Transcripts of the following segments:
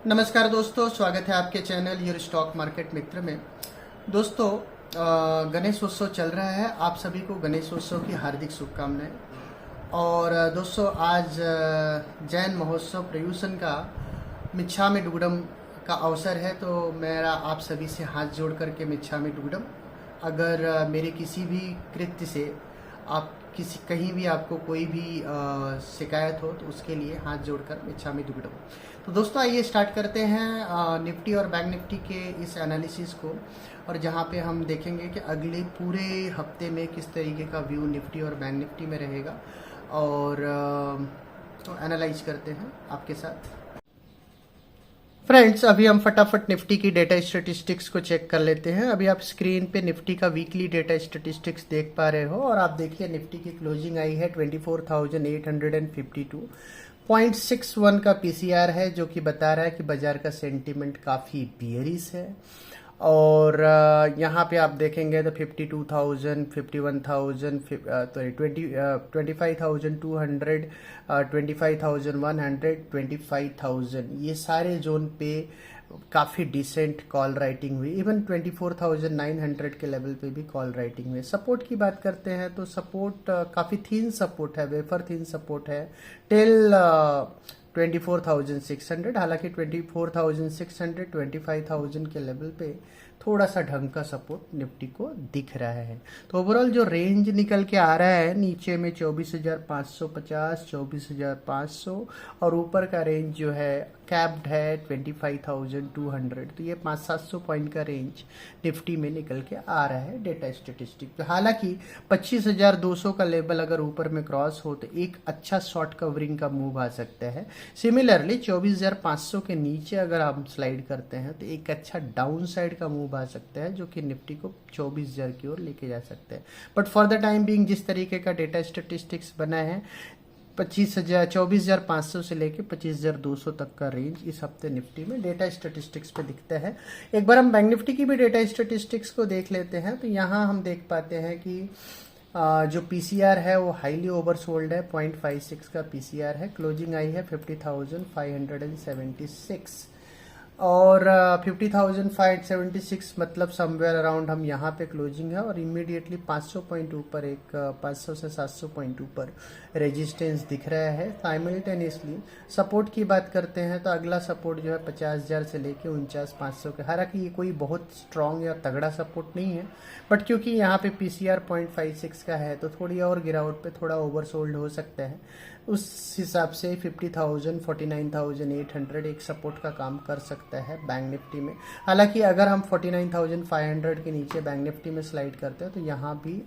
नमस्कार दोस्तों, स्वागत है आपके चैनल योर स्टॉक मार्केट मित्र में। दोस्तों, गणेश उत्सव चल रहा है। आप सभी को गणेश उत्सव की हार्दिक शुभकामनाएं। और दोस्तों, आज जैन महोत्सव प्रयूषण का मिच्छामि दुग्धम का अवसर है, तो मेरा आप सभी से हाथ जोड़ करके मिच्छामि दुग्धम। अगर मेरे किसी भी कृत्य से आप कहीं भी आपको कोई भी शिकायत हो तो उसके लिए हाथ जोड़कर मिच्छामि दुग्धम। तो दोस्तों, आइए स्टार्ट करते हैं निफ्टी और बैंक निफ्टी के इस एनालिसिस को, और जहां पे हम देखेंगे कि अगले पूरे हफ्ते में किस तरीके का व्यू निफ्टी और बैंक निफ्टी में रहेगा, और तो एनालाइज करते हैं आपके साथ। फ्रेंड्स, अभी हम फटाफट निफ्टी की डेटा स्टेटिस्टिक्स को चेक कर लेते हैं। अभी आप स्क्रीन पे निफ्टी का वीकली डेटा स्टेटिस्टिक्स देख पा रहे हो, और आप देखिए निफ्टी की क्लोजिंग आई है 24,852.61 का पीसीआर है, जो कि बता रहा है कि बाजार का सेंटीमेंट काफ़ी बियरिश है। और यहाँ पे आप देखेंगे तो 52,000, 51,000, तो 25,200, 25,100, 25,000, ये सारे जोन पे काफ़ी डिसेंट कॉल राइटिंग हुई। इवन 24,900 के लेवल पे भी कॉल राइटिंग हुई। सपोर्ट की बात करते हैं तो सपोर्ट काफ़ी थीन सपोर्ट है, वेफर थीन सपोर्ट है टिल 24,600। हालांकि 24,600, 25,000 के लेवल पे थोड़ा सा ढंग का सपोर्ट निफ्टी को दिख रहा है। तो ओवरऑल जो रेंज निकल के आ रहा है नीचे में 24,550, 24,500, और ऊपर का रेंज जो है कैप्ड है 25,200। तो ये 500-700 पॉइंट का रेंज निफ्टी में निकल के आ रहा है डेटा स्टेटिस्टिक। तो हालांकि 25,200 का लेवल अगर ऊपर में क्रॉस हो तो एक अच्छा शॉर्ट कवरिंग का मूव आ सकता है। सिमिलरली 24,500 के नीचे अगर हम स्लाइड करते हैं तो एक अच्छा डाउन साइड का मूव आ सकता है, जो कि निफ्टी को 24,000 की ओर लेके जा सकता है। But for the time being जिस तरीके का डेटा स्टेटिस्टिक्स बना है, 24,500 से लेके 25,200 तक का रेंज इस हफ्ते निफ्टी में डेटा स्टेटिस्टिक्स पे दिखता है। एक बार हम बैंक निफ्टी की भी डेटा स्टेटिस्टिक्स को देख लेते हैं, तो यहाँ हम देख पाते हैं कि जो पीसीआर है वो हाईली ओवरसोल्ड है, 0.56 का पीसीआर है। क्लोजिंग आई है 50,576, और 50,576 मतलब समवेयर अराउंड हम यहाँ पे क्लोजिंग है, और इमीडिएटली 500 पॉइंट ऊपर, एक 500 से 700 पॉइंट ऊपर रेजिस्टेंस दिख रहा है। साइमल्टेनियसली सपोर्ट की बात करते हैं तो अगला सपोर्ट जो है 50,000 से लेके 49,500 के। हालांकि ये कोई बहुत स्ट्रांग या तगड़ा सपोर्ट नहीं है, बट क्योंकि यहाँ पे पीसीआर 0.56 का है तो थोड़ी और गिरावट पे थोड़ा ओवरसोल्ड हो सकता है। उस हिसाब से 50,000, 49,800 एक सपोर्ट का काम कर सकता है बैंक निफ्टी में। हालांकि अगर हम 49,500 के नीचे बैंक निफ्टी में स्लाइड करते हैं तो यहाँ भी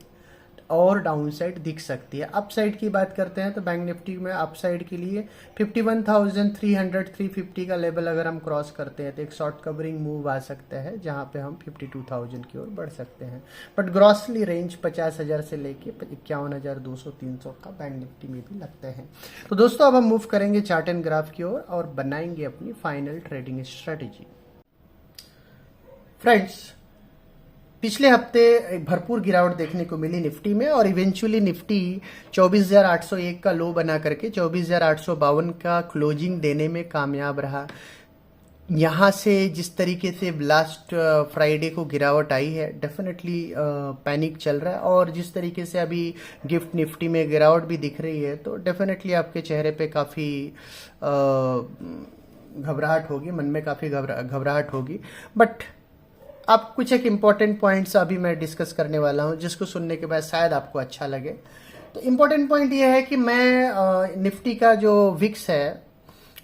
और डाउन साइड दिख सकती है। अप साइड की बात करते हैं तो बैंक निफ्टी में अप साइड के लिए 51,300, 350 का लेवल अगर हम क्रॉस करते हैं तो एक शॉर्ट कवरिंग मूव आ सकता है, जहां पे हम 52,000 की ओर बढ़ सकते हैं। बट ग्रॉसली रेंज 50,000 से लेके 51,200, 300 का बैंक निफ्टी में भी लगता है। तो दोस्तों, अब हम मूव करेंगे चार्ट एंड ग्राफ की ओर और बनाएंगे अपनी फाइनल ट्रेडिंग स्ट्रेटेजी। फ्रेंड्स, पिछले हफ्ते एक भरपूर गिरावट देखने को मिली निफ्टी में, और इवेंचुअली निफ्टी 24,801 का लो बना करके 24,852 का क्लोजिंग देने में कामयाब रहा। यहाँ से जिस तरीके से लास्ट फ्राइडे को गिरावट आई है, डेफिनेटली पैनिक चल रहा है, और जिस तरीके से अभी गिफ्ट निफ्टी में गिरावट भी दिख रही है, तो डेफिनेटली आपके चेहरे पे काफ़ी घबराहट होगी, मन में काफ़ी घबराहट होगी। बट अब कुछ एक इम्पॉर्टेंट पॉइंट्स अभी मैं डिस्कस करने वाला हूं, जिसको सुनने के बाद शायद आपको अच्छा लगे। तो इम्पॉर्टेंट पॉइंट ये है कि मैं निफ्टी का जो विक्स है,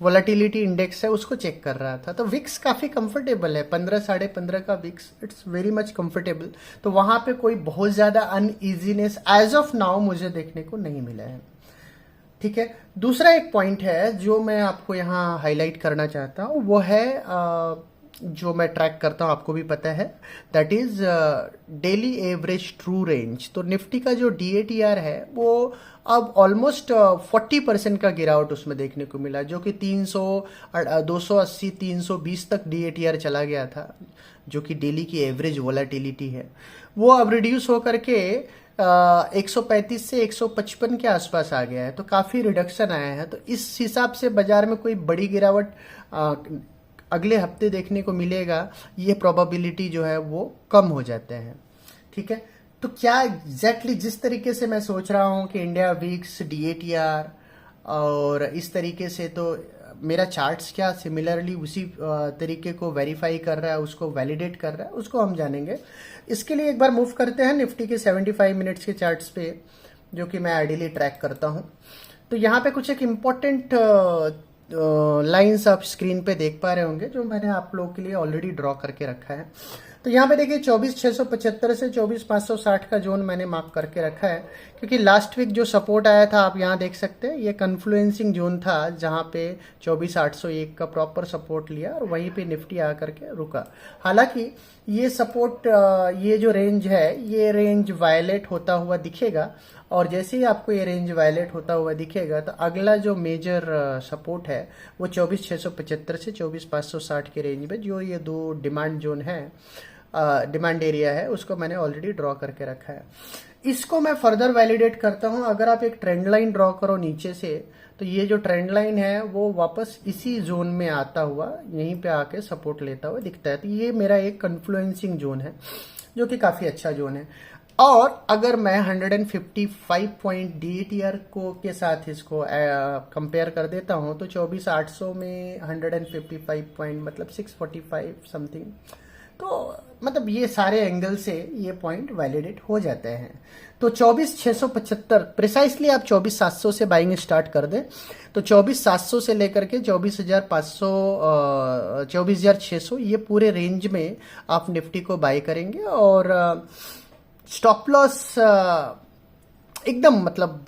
वोलेटिलिटी इंडेक्स है, उसको चेक कर रहा था। तो विक्स काफ़ी कंफर्टेबल है, 15, 15.5 का weeks, it's very much comfortable. तो वहां पे कोई बहुत ज़्यादा अनईजीनेस एज ऑफ नाउ मुझे देखने को नहीं मिला है। ठीक है। दूसरा एक पॉइंट है जो मैं आपको यहाँ हाईलाइट करना चाहता हूँ, वो है जो मैं ट्रैक करता हूं, आपको भी पता है, that is daily average true range. तो निफ्टी का जो डीएटीआर है वो अब ऑलमोस्ट 40% का गिरावट उसमें देखने को मिला, जो कि 280, 320 तक डीएटीआर चला गया था, जो कि डेली की एवरेज वोलेटिलिटी है। वो अब रिड्यूस होकर के 135 से 155 के आसपास आ गया है, तो काफ़ी रिडक्शन आया है। तो इस हिसाब से बाजार में कोई बड़ी गिरावट अगले हफ्ते देखने को मिलेगा, ये प्रोबेबिलिटी जो है वो कम हो जाते हैं। ठीक है, तो क्या एग्जैक्टली जिस तरीके से मैं सोच रहा हूँ कि इंडिया वीक्स DATR और इस तरीके से, तो मेरा चार्ट्स क्या सिमिलरली उसी तरीके को वेरीफाई कर रहा है, उसको वैलिडेट कर रहा है, उसको हम जानेंगे। इसके लिए एक बार मूव करते हैं निफ्टी के 75 मिनट्स के चार्ट्स पे, जो कि मैं आइडियली ट्रैक करता हूं। तो यहाँ पे कुछ एक इम्पोर्टेंट लाइंस आप स्क्रीन पे देख पा रहे होंगे, जो मैंने आप लोगों के लिए ऑलरेडी ड्रॉ करके रखा है। तो यहाँ पे देखिए 24,675 से 24,560 का जोन मैंने मार्क करके रखा है, क्योंकि लास्ट वीक जो सपोर्ट आया था आप यहाँ देख सकते हैं, ये कन्फ्लुएंसिंग जोन था, जहाँ पे 24,801 का प्रॉपर सपोर्ट लिया और वहीं पे निफ्टी आकर के रुका। हालांकि ये सपोर्ट, ये जो रेंज है, ये रेंज वायलेट होता हुआ दिखेगा, और जैसे ही आपको ये रेंज वायलेट होता हुआ दिखेगा तो अगला जो मेजर सपोर्ट है वो 24,675 से 24,560 के रेंज में, जो ये दो डिमांड जोन है, डिमांड एरिया है, उसको मैंने ऑलरेडी ड्रॉ करके रखा है। इसको मैं फर्दर वैलिडेट करता हूं। अगर आप एक ट्रेंड लाइन ड्रॉ करो नीचे से, तो ये जो ट्रेंड लाइन है वो वापस इसी जोन में आता हुआ यहीं पे आके सपोर्ट लेता हुआ दिखता है। तो ये मेरा एक कन्फ्लुएंसिंग जोन है, जो कि काफी अच्छा जोन है। और अगर मैं 155 पॉइंट DATR को के साथ इसको कंपेयर कर देता हूं, तो 24,800 में 155 पॉइंट मतलब 645 समथिंग, तो मतलब ये सारे एंगल से ये पॉइंट वैलिडेट हो जाते हैं। तो 24,675 प्रिसाइसली आप 24,700 से बाइंग स्टार्ट कर दें, तो 24,700 से लेकर के 24,500 24,600 ये पूरे रेंज में आप निफ्टी को बाय करेंगे। और स्टॉप लॉस एकदम मतलब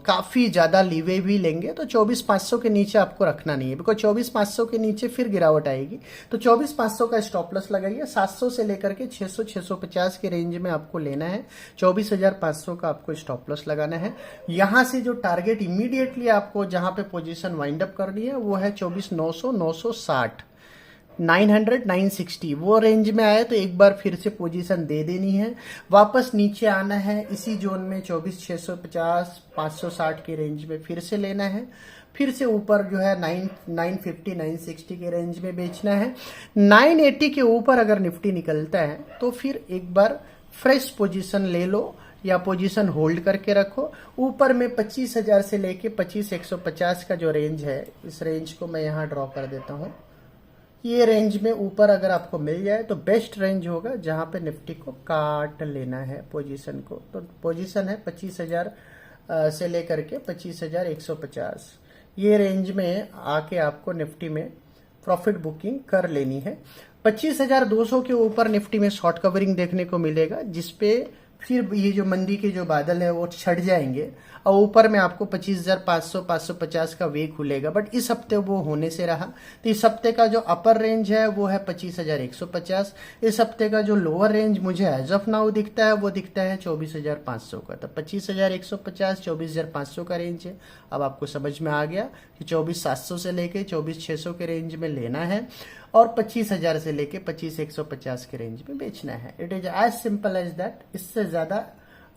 काफी ज्यादा लीवे भी लेंगे, तो 24,500 के नीचे आपको रखना नहीं है, बिकॉज 24,500 के नीचे फिर गिरावट आएगी। तो 24,500 का स्टॉप लॉस लगाइए। 700 से लेकर के 600 650 के रेंज में आपको लेना है। 24,500 का आपको स्टॉप लॉस लगाना है। यहां से जो टारगेट इमीडिएटली आपको जहां पे पोजीशन वाइंड अप करनी है वो है 24,900 960 900 960, वो रेंज में आए तो एक बार फिर से पोजीशन दे देनी है। वापस नीचे आना है इसी जोन में 24,650 560 के रेंज में फिर से लेना है। फिर से ऊपर जो है 950 960 के रेंज में बेचना है। 980 के ऊपर अगर निफ्टी निकलता है तो फिर एक बार फ्रेश पोजीशन ले लो या पोजीशन होल्ड करके रखो। ऊपर में 25,000 से लेके 25,150 का जो रेंज है, इस रेंज को मैं यहाँ ड्रॉ कर देता हूँ। ये रेंज में ऊपर अगर आपको मिल जाए तो बेस्ट रेंज होगा, जहां पे निफ्टी को काट लेना है पोजीशन को। तो पोजीशन है 25,000 से लेकर के 25,150, ये रेंज में आके आपको निफ्टी में प्रॉफिट बुकिंग कर लेनी है। 25,200 के ऊपर निफ्टी में शॉर्ट कवरिंग देखने को मिलेगा, जिसपे फिर ये जो मंदी के जो बादल है वो छट जाएंगे, और ऊपर में आपको 25,500 550 का वे खुलेगा। बट इस हफ्ते वो होने से रहा, तो इस हफ्ते का जो अपर रेंज है वो है 25,150। इस हफ्ते का जो लोअर रेंज मुझे एज ऑफ नाउ दिखता है वो दिखता है 24,500 का। तो 25,150 24,500 का रेंज है। अब आपको समझ में आ गया कि 24,700 से लेके 24,600 के रेंज में लेना है, और 25,000 से लेके 25,150 के रेंज में बेचना है। It is as simple as that, इससे ज्यादा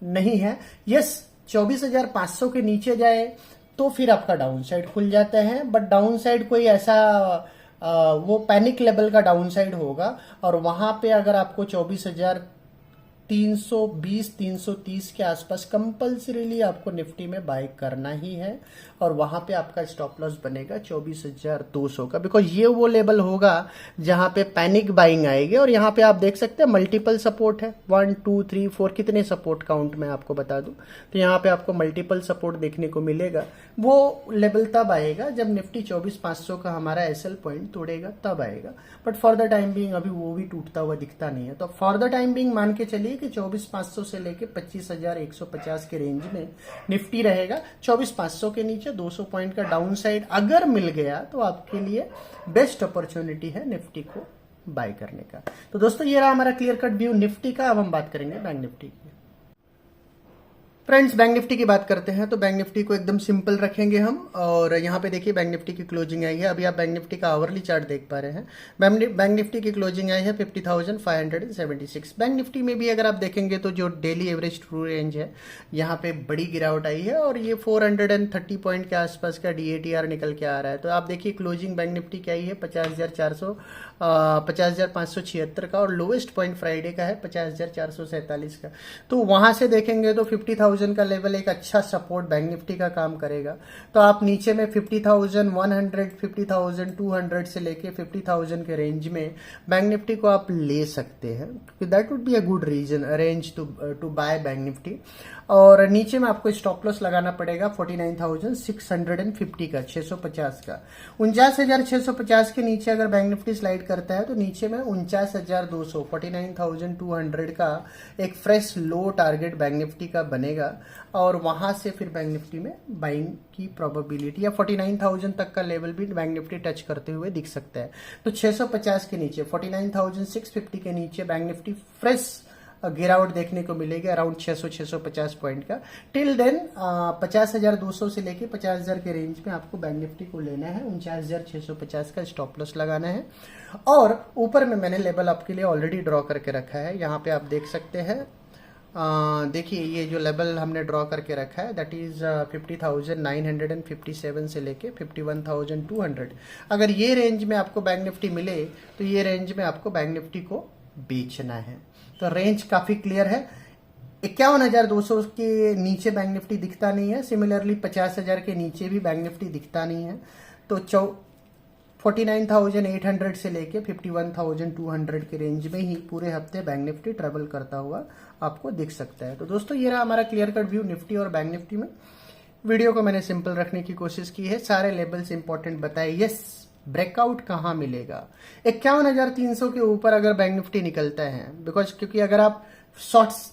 नहीं है। यस, 24,500 के नीचे जाए तो फिर आपका डाउन साइड खुल जाता है, बट डाउन साइड कोई ऐसा वो पैनिक लेवल का डाउन साइड होगा, और वहां पे अगर आपको 24,320 330 के आसपास कंपल्सरीली आपको निफ्टी में बाय करना ही है, और वहां पे आपका स्टॉप लॉस बनेगा 24,200 का, बिकॉज ये वो लेवल होगा जहां पे पैनिक बाइंग आएगी। और यहाँ पे आप देख सकते हैं मल्टीपल सपोर्ट है, 1 2 3 4 कितने सपोर्ट काउंट में आपको बता दूं, तो यहाँ पे आपको मल्टीपल सपोर्ट देखने को मिलेगा। वो लेवल तब आएगा जब निफ्टी 24,500 का हमारा एसएल पॉइंट तोड़ेगा, तब आएगा। But for the time being अभी वो भी टूटता हुआ दिखता नहीं है। तो फॉर द टाइम बीइंग मान के चलिए कि 24,500 से लेके 25,150 के रेंज में निफ्टी रहेगा। 24,500 के नीचे 200 पॉइंट का डाउन साइड अगर मिल गया तो आपके लिए बेस्ट अपॉर्चुनिटी है निफ्टी को बाय करने का। तो दोस्तों, ये रहा हमारा क्लियर कट व्यू निफ्टी का। अब हम बात करेंगे बैंक निफ्टी की। फ्रेंड्स, बैंक निफ्टी की बात करते हैं तो बैंक निफ्टी को एकदम सिंपल रखेंगे हम। और यहाँ पे देखिए बैंक निफ्टी की क्लोजिंग आई है। अभी आप बैंक निफ्टी का आवरली चार्ट देख पा रहे हैं। बैंक निफ्टी की क्लोजिंग आई है 50,576। बैंक निफ्टी में भी अगर आप देखेंगे तो जो डेली एवरेज ट्रू रेंज है, यहाँ पे बड़ी गिरावट आई है और ये 430 पॉइंट के आसपास का DATR निकल के आ रहा है। तो आप देखिए क्लोजिंग बैंक निफ्टी की आई है 50,576 का, और लोवेस्ट पॉइंट फ्राइडे का है 50,447 का। तो वहां से देखेंगे तो 50,000 का लेवल एक अच्छा सपोर्ट बैंक निफ्टी का काम करेगा। तो आप नीचे में 50,100, 50,200 से लेके 50,000 के रेंज में बैंक निफ्टी को आप ले सकते हैं, क्योंकि that would be a good reason range to buy bank Nifty. और नीचे में आपको स्टॉप लॉस लगाना पड़ेगा 49,650 का, 650 का। 49,650 के नीचे अगर बैंक निफ्टी स्लाइड करता है तो नीचे में 49,200, 49,200 का एक फ्रेश लो टारगेट बैंक निफ्टी का बनेगा। और वहां से फिर बैंक निफ्टी में बाइंग की प्रोबेबिलिटी या 49,000 तक का लेवल भी बैंक निफ्टी टच करते हुए दिख सकता है। तो 650 के नीचे, 49,650 के नीचे बैंक निफ्टी फ्रेश गिरावट देखने को मिलेगी अराउंड 600-650 पॉइंट का। टिल देन 50,200 से लेके 50,000 के रेंज में आपको बैंक निफ्टी को लेना है। 49,650 का स्टॉप लॉस लगाना है। और ऊपर में मैंने लेवल आपके लिए ऑलरेडी ड्रॉ करके रखा है, यहाँ पे आप देख सकते हैं। देखिए ये जो लेवल हमने ड्रॉ करके रखा है दैट इज 50,957 से लेके 51,200। अगर ये रेंज में आपको बैंक निफ्टी मिले तो ये रेंज में आपको बैंक निफ्टी को बेचना है। तो रेंज काफी क्लियर है। 51,200 के नीचे बैंक निफ्टी दिखता नहीं है। सिमिलरली 50,000 के नीचे भी बैंक निफ्टी दिखता नहीं है। तो 49,800 से लेके 51,200 के रेंज में ही पूरे हफ्ते बैंक निफ्टी ट्रेवल करता हुआ आपको दिख सकता है। तो दोस्तों ये रहा हमारा क्लियर कट व्यू निफ्टी और बैंक निफ्टी में। वीडियो को मैंने सिंपल रखने की कोशिश की है, सारे लेवल्स इंपॉर्टेंट बताए। यस, ब्रेकआउट कहाँ मिलेगा? 51,300 के ऊपर अगर बैंक निफ्टी निकलता है, क्योंकि अगर आप शॉर्ट्स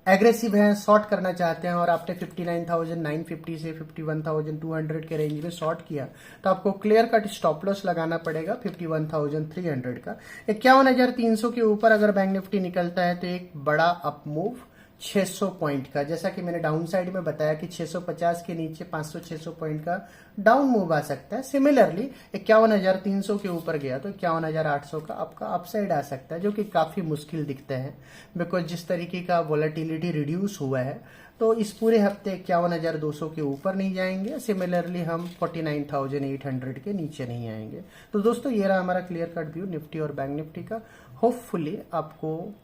एग्रेसिव हैं, शॉर्ट करना चाहते हैं और आपने 59,950 से 51,200 के रेंज में शॉर्ट किया, तो आपको क्लियर कट स्टॉप लॉस लगाना पड़ेगा 51,300 का। 51,300 के ऊपर अगर बैंक निफ्टी निकलता है तो एक बड़ा अप मूव 600 पॉइंट का, जैसा कि मैंने डाउन साइड में बताया कि 650 के नीचे 500-600 पॉइंट का डाउन मूव आ सकता है। सिमिलरली 51,300 के ऊपर गया तो 51,800 का आपका अपसाइड आ सकता है, जो कि काफी मुश्किल दिखता है, बिकॉज जिस तरीके का वोलेटिलिटी रिड्यूस हुआ है तो इस पूरे हफ्ते 51,200 के ऊपर नहीं जाएंगे। सिमिलरली हम 49,800 के नीचे नहीं आएंगे। तो दोस्तों ये रहा हमारा क्लियर कट व्यू निफ्टी और बैंक निफ्टी का। होपफुली आपको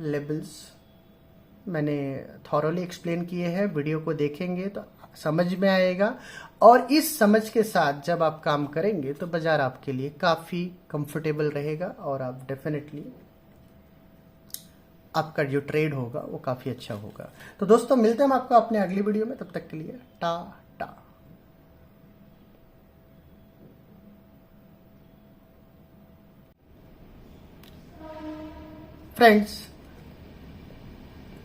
लेवल्स मैंने थॉरोली एक्सप्लेन किए हैं। वीडियो को देखेंगे तो समझ में आएगा, और इस समझ के साथ जब आप काम करेंगे तो बाजार आपके लिए काफी कंफर्टेबल रहेगा और आप डेफिनेटली आपका जो ट्रेड होगा वो काफी अच्छा होगा। तो दोस्तों मिलते हैं हम आपको अपने अगली वीडियो में, तब तक के लिए टाटा। फ्रेंड्स,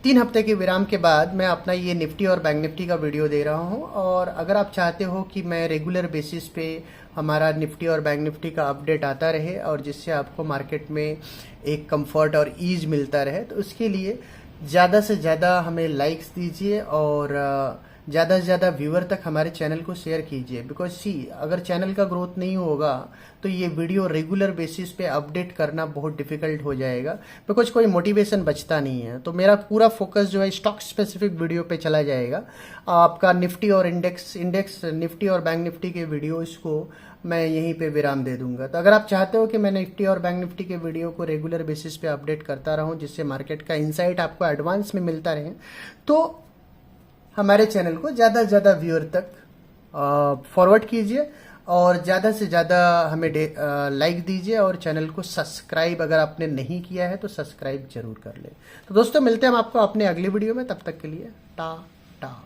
3 हफ्ते के विराम के बाद मैं अपना ये निफ्टी और बैंक निफ्टी का वीडियो दे रहा हूँ। और अगर आप चाहते हो कि मैं रेगुलर बेसिस पे हमारा निफ्टी और बैंक निफ्टी का अपडेट आता रहे और जिससे आपको मार्केट में एक कंफर्ट और ईज मिलता रहे, तो उसके लिए ज़्यादा से ज़्यादा हमें लाइक्स दीजिए और ज़्यादा से ज़्यादा व्यूअर तक हमारे चैनल को शेयर कीजिए। बिकॉज अगर चैनल का ग्रोथ नहीं होगा तो ये वीडियो रेगुलर बेसिस पे अपडेट करना बहुत डिफिकल्ट हो जाएगा, बिकॉज कोई मोटिवेशन बचता नहीं है। तो मेरा पूरा फोकस जो है स्टॉक स्पेसिफिक वीडियो पे चला जाएगा। आपका निफ्टी और इंडेक्स निफ्टी और बैंक निफ्टी के वीडियोज को मैं यहीं पे विराम दे दूंगा। तो अगर आप चाहते हो कि मैं निफ्टी और बैंक निफ्टी के वीडियो को रेगुलर बेसिस पे अपडेट करता रहूं, जिससे मार्केट का इंसाइट आपको एडवांस में मिलता रहे, तो हमारे चैनल को ज़्यादा से ज़्यादा व्यूअर तक फॉरवर्ड कीजिए और ज़्यादा से ज़्यादा हमें लाइक दीजिए, और चैनल को सब्सक्राइब अगर आपने नहीं किया है तो सब्सक्राइब जरूर कर ले। तो दोस्तों मिलते हैं हम आपको अपने अगली वीडियो में, तब तक के लिए टाटा।